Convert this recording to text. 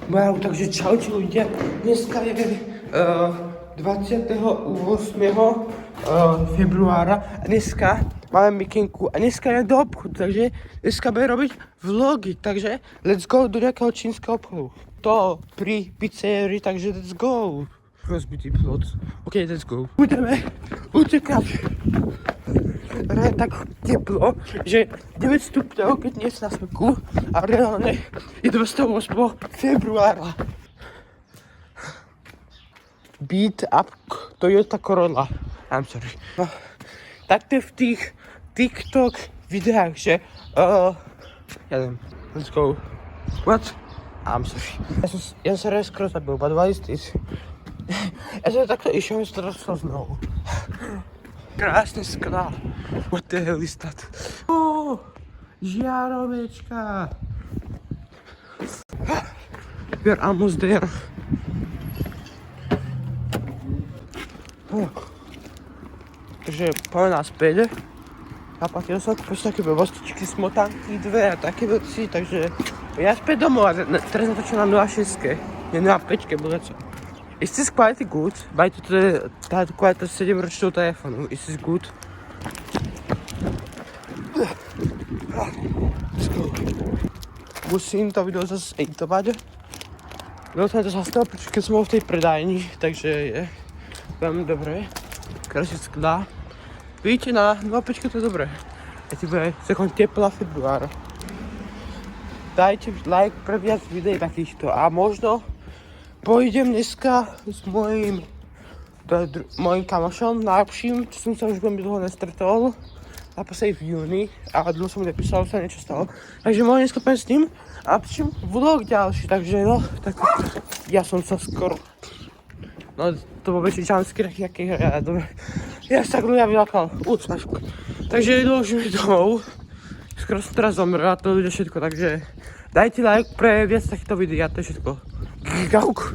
Wow, takže čaute ľudia, dneska je 28. Februára a dneska máme mikinku a dneska je do obchodu, takže dneska bude robiť vlogy, takže let's go do nejakého čínskeho obchodu. To pri pizzerii, takže let's go. Rozbitý plot. OK, let's go. Budeme utekať. Je tak teplo, že 9 stupňov, keď nie je na smrku a reálne je 28. februára. Beat up Toyota Corolla. I'm sorry. No, tak to je v tých TikTok videách, že ja neviem, let's go. What? I'm sorry. Ja som sa raz skoro zabil, but what is this? Ja som takto išiel, že to rostlo znovu. Krásne sklá. What the hell is that? Žiarovečka. We're almost there. Takže poďme naspäť. Zaplatil som proste také blbostičky, smotanky, dve a také veci, takže ja späť domov a teraz natočím na 0.6, nie 0.5 bude co. Is this quality good? By tá kvalita 7-ročného telefónu. Is this good? Musím to video zase editovať. Bylo som to zastavil, keď som bol v tej predajni, takže je veľmi dobré. Krásne skladá. Vidíte, na 0.5 to je dobré. A ti bude takom teplá februára. Dajte like pre viac videí takýchto a možno pôjdem dneska s mojím kamošom najlepším, čo som sa už veľmi dlho nestretol. Naposledy v júni a dlho som mu nepísal, sa niečo stalo. Takže môžem dneska pôjdem s ním a pričím vlog ďalší, takže no, tak ja som sa skoro... No, to bol väčší jumpscare, aký ja, dobre. Ja sa tak ľudia vylakal, takže dôžime domov. Skoro som teraz zomrel a to ľudia všetko, takže dajte like pre viac takýchto videí a to je všetko. Gauk.